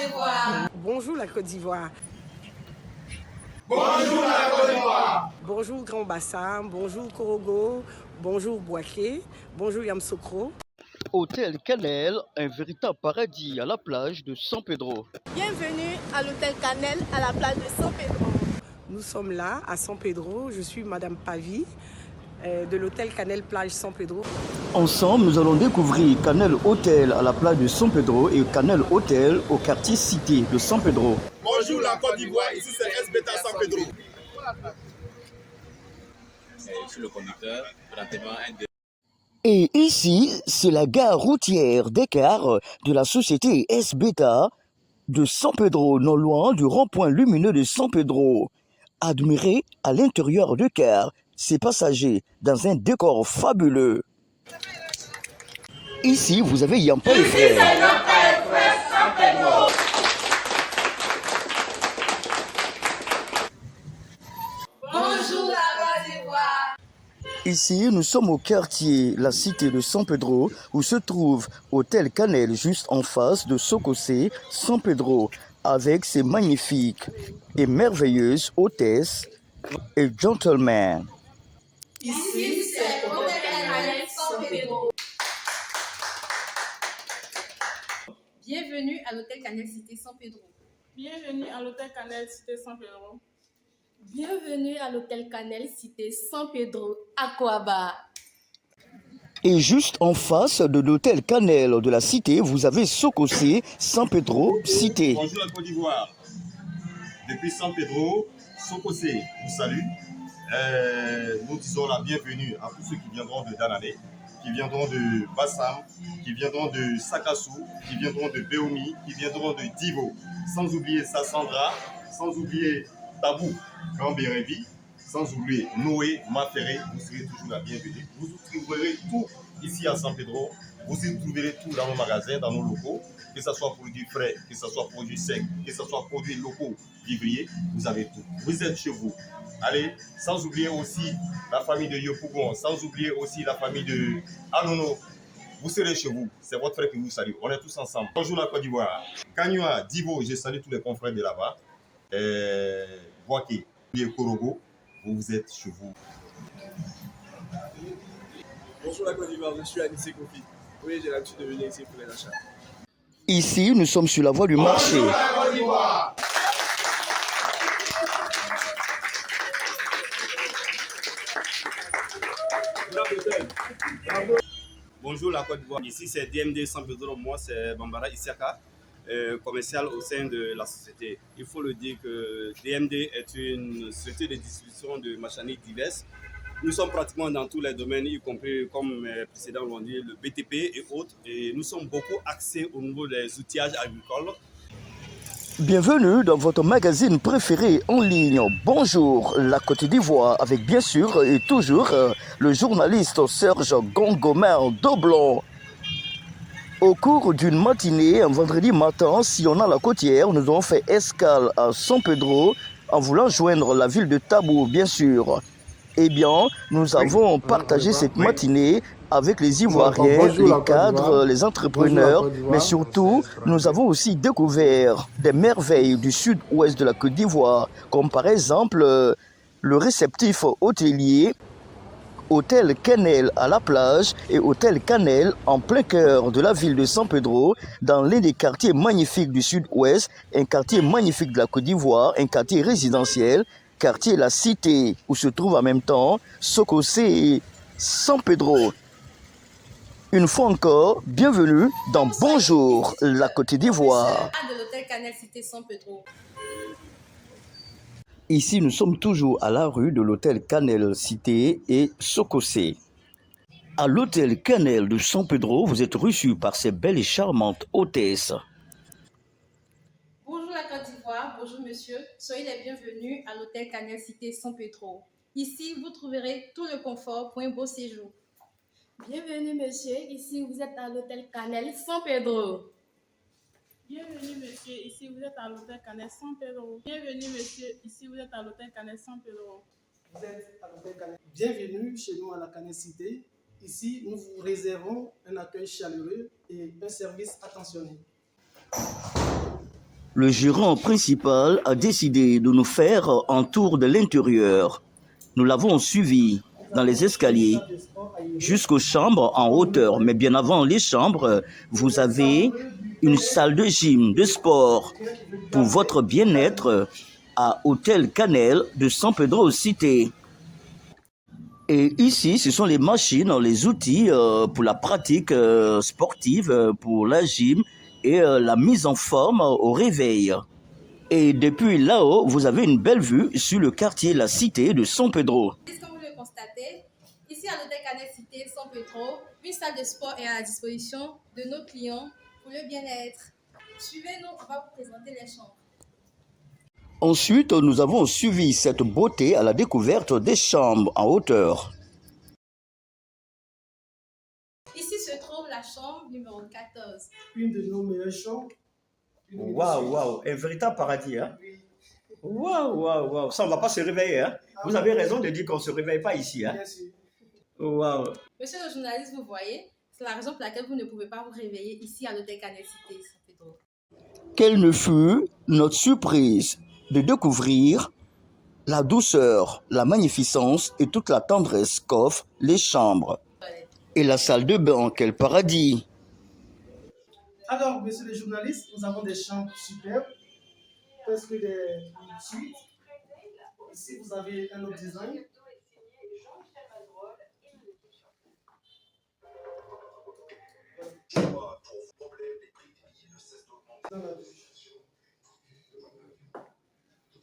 d'Ivoire. Bonjour la Côte d'Ivoire. Bonjour la Côte d'Ivoire. Bonjour Grand Bassam, bonjour Korogo, bonjour Bouaké, bonjour Yamoussoukro. Hôtel Canel, un véritable paradis à la plage de San Pedro. Bienvenue à l'hôtel Canel à la plage de San Pedro. Nous sommes là à San Pedro, je suis Madame Pavi de l'hôtel Canel Plage San Pedro. Ensemble, nous allons découvrir Canel Hôtel à la plage de San Pedro et Canel Hôtel au quartier Cité de San Pedro. Bonjour la Côte d'Ivoire, ici c'est SBETA San Pedro. Je suis le conducteur, relativement Et ici, c'est la gare routière d'écart de la société SBETA de San Pedro, non loin du rond-point lumineux de San Pedro. Admirez à l'intérieur du car ces passagers dans un décor fabuleux. Ici, vous avez Yampa et frères. Bonjour la Côte d'Ivoire. Ici, nous sommes au quartier, la cité de San Pedro, où se trouve Hôtel Canel, juste en face de Sococé, San Pedro, avec ses magnifiques et merveilleuses hôtesses et gentlemen. Ici, c'est l'hôtel Canel San Pedro. Bienvenue à l'hôtel Canel Cité San Pedro. Bienvenue à l'hôtel Canel Cité San Pedro. Bienvenue à l'hôtel Canel Cité San Pedro Aquaba. Et juste en face de l'hôtel Canel de la cité, vous avez Sococé, San Pedro, cité. Bonjour la Côte d'Ivoire. Depuis San Pedro, Sococé vous salue. Nous disons la bienvenue à tous ceux qui viendront de Danané, qui viendront de Bassam, qui viendront de Sakassou, qui viendront de Beomi, qui viendront de Divo. Sans oublier Sassandra, sans oublier Tabou, Gambérébi, sans oublier Noé, Maféré, vous serez toujours la bienvenue. Vous trouverez tout ici à San Pedro. Vous y trouverez tout dans nos magasins, dans nos locaux, que ce soit produits frais, que ce soit produits secs, que ce soit produits locaux, vivriers, vous avez tout. Vous êtes chez vous. Allez, sans oublier aussi la famille de Yopougon, sans oublier aussi la famille de Anono. Vous serez chez vous. C'est votre frère qui vous salue. On est tous ensemble. Bonjour la Côte d'Ivoire. Kanywa, Divo, je salue tous les confrères de là-bas. Boaké, Korogo, vous êtes chez vous. Bonjour la Côte d'Ivoire, je suis Anissé Kofi. Oui, j'ai l'habitude de venir ici pour les achats. Ici, nous sommes sur la voie du marché. Bonjour la Côte d'Ivoire. Bonjour la Côte d'Ivoire, ici c'est DMD San Pedro, moi c'est Bambara Isiaka, commercial au sein de la société. Il faut le dire que DMD est une société de distribution de marchandises diverses. Nous sommes pratiquement dans tous les domaines, y compris, comme mes précédents l'ont dit, le BTP et autres. Et nous sommes beaucoup axés au niveau des outillages agricoles. Bienvenue dans votre magazine préféré en ligne. Bonjour la Côte d'Ivoire, avec bien sûr et toujours le journaliste Serge Gongomer Doblon. Au cours d'une matinée, un vendredi matin, sillonnant la côtière, nous avons fait escale à San Pedro en voulant joindre la ville de Tabou, bien sûr. Eh bien, nous avons partagé cette matinée avec les Ivoiriens, les cadres, les entrepreneurs, mais surtout, nous avons aussi découvert des merveilles du sud-ouest de la Côte d'Ivoire, comme par exemple le réceptif hôtelier, Hôtel Canel à la plage et Hôtel Canel en plein cœur de la ville de San Pedro, dans l'un des quartiers magnifiques du sud-ouest, un quartier magnifique de la Côte d'Ivoire, un quartier résidentiel, quartier La Cité, où se trouve en même temps Sococé et San Pedro. Une fois encore, bienvenue dans Bonjour la Côte d'Ivoire. De l'hôtel Canel Cité San Pedro. Ici, nous sommes toujours à la rue de l'hôtel Canel Cité et Sococé. À l'hôtel Canel de San Pedro, vous êtes reçus par ces belles et charmantes hôtesses. Bonjour la Côte d'Ivoire, bonjour monsieur. Soyez les bienvenus à l'hôtel Canel Cité San Pedro. Ici, vous trouverez tout le confort pour un beau séjour. Bienvenue monsieur, ici vous êtes à l'hôtel Canel San Pedro. Bienvenue monsieur, ici vous êtes à l'hôtel Canel San Pedro. Bienvenue monsieur, ici vous êtes à l'hôtel Canel San Pedro. Vous êtes à l'hôtel Canel. Bienvenue chez nous à la Canel Cité. Ici, nous vous réservons un accueil chaleureux et un service attentionné. Le gérant principal a décidé de nous faire un tour de l'intérieur. Nous l'avons suivi dans les escaliers jusqu'aux chambres en hauteur. Mais bien avant les chambres, vous avez une salle de gym, de sport pour votre bien-être à Hôtel Cannelle de San Pedro Cité. Et ici, ce sont les machines, les outils pour la pratique sportive, pour la gym et la mise en forme au réveil. Et depuis là-haut, vous avez une belle vue sur le quartier, la cité de San Pedro. Comme vous le constatez, ici à l'hôtel Canel Cité San Pedro, une salle de sport est à la disposition de nos clients pour le bien-être. Suivez-nous, on va vous présenter les chambres. Ensuite, nous avons suivi cette beauté à la découverte des chambres en hauteur. Ici se trouve la chambre numéro 14. Une de nos meilleures chambres. Waouh, un véritable paradis, hein? Waouh, ça on ne va pas se réveiller, hein? Vous avez raison de dire qu'on ne se réveille pas ici, hein? Bien sûr. Waouh. Monsieur le journaliste, vous voyez, c'est la raison pour laquelle vous ne pouvez pas vous réveiller ici à l'hôtel Canel Cité San Pedro. Quelle ne fut notre surprise de découvrir la douceur, la magnificence et toute la tendresse qu'offrent les chambres. Et la salle de bain, quel paradis! Alors, messieurs les journalistes, nous avons des chambres superbes, presque des suites. Ici, vous avez un autre design.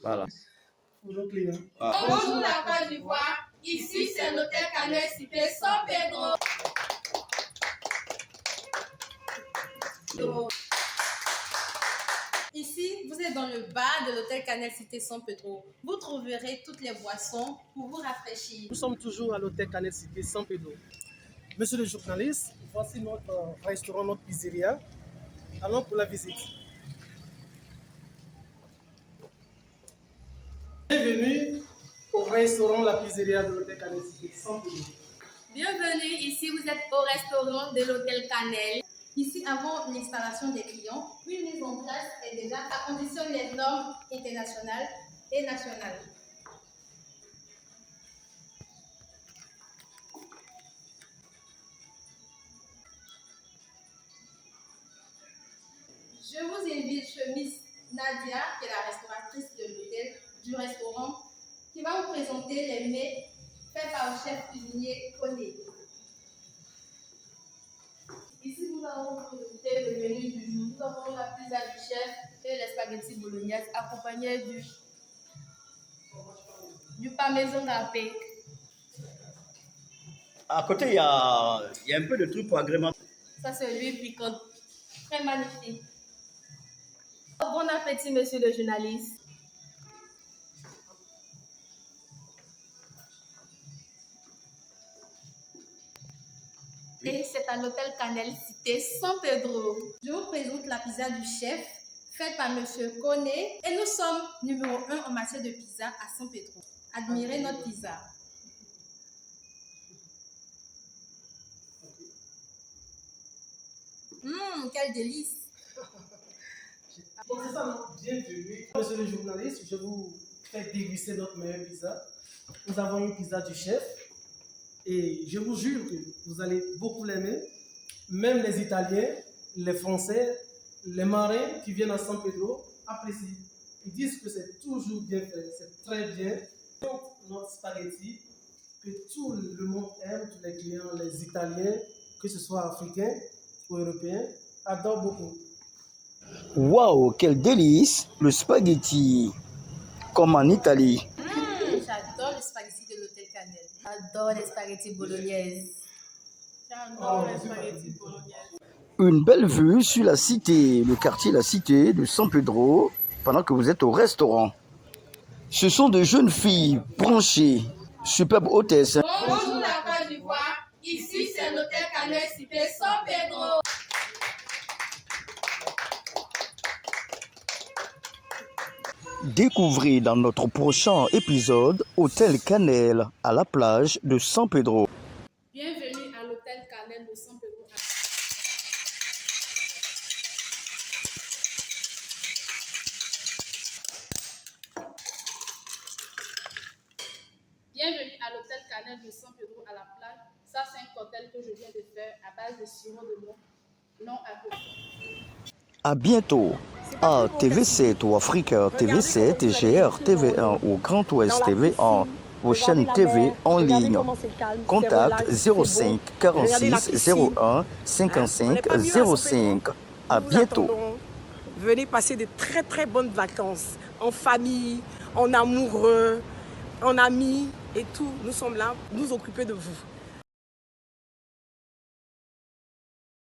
Voilà. Pour nos clients. Bonjour la Côte d'Ivoire. Ici, c'est l'hôtel Canel Cité San Pedro. Ici, vous êtes dans le bar de l'hôtel Canel Cité San Pedro. Vous trouverez toutes les boissons pour vous rafraîchir. Nous sommes toujours à l'hôtel Canel Cité San Pedro. Monsieur le journaliste, voici notre restaurant, notre pizzeria. Allons pour la visite. Bienvenue au restaurant La Pizzeria de l'hôtel Canel Cité San Pedro. Bienvenue, ici vous êtes au restaurant de l'hôtel Canel. Ici, avant l'installation des clients, une mise en place est déjà à condition les normes internationales et nationales. Je vous invite chez Miss Nadia, qui est la restauratrice de l'hôtel, du restaurant, qui va vous présenter les mets faits par le chef cuisinier Koné. Ici nous allons vous présenter le menu du jour. Nous avons la pizza du chef et les spaghettis bolognaises accompagnés du parmesan râpé. À côté, il y a un peu de trucs pour agrémenter. Ça c'est l'huile piquante. Très magnifique. Bon appétit, monsieur le journaliste. Et c'est à l'hôtel Canel Cité San Pedro. Je vous présente la pizza du chef, faite par monsieur Koné. Et nous sommes numéro 1 en matière de pizza à San Pedro. Admirez notre pizza. Quel délice! Donc c'est ça, bienvenue. Monsieur le journaliste, je vous fais déguster notre meilleure pizza. Nous avons une pizza du chef et je vous jure que vous allez beaucoup l'aimer. Même les Italiens, les Français, les marins qui viennent à San Pedro apprécient. Ils disent que c'est toujours bien fait, c'est très bien. Notre spaghetti que tout le monde aime, tous les clients, les Italiens, que ce soit africains ou européens, adorent beaucoup. Waouh, quel délice! Le spaghetti, comme en Italie. J'adore le spaghetti de l'hôtel Canel. J'adore les spaghettis bolognaises. J'adore les spaghettis bolognaises. Une belle vue sur la cité, le quartier La Cité de San Pedro, pendant que vous êtes au restaurant. Ce sont de jeunes filles branchées, superbes hôtesses. Bonjour la Côte d'Ivoire. Ici c'est l'hôtel Canel Cité San Pedro. Découvrez dans notre prochain épisode Hôtel Cannelle à la plage de San Pedro. Bienvenue à l'hôtel Canel de San Pedro. cannelle de San Pedro à la plage. Ça, c'est un cocktail que je viens de faire à base de sirop de non alcoolisé. À bientôt à TV7 ou Africa TV7 et GRTV1 ou Grand Ouest TV1, vos chaînes TV en ligne. Contact 05 46 01 55 05. À bientôt. Venez passer de très très bonnes vacances en famille, en amoureux, en amis et tout. Nous sommes là, nous occuper de vous.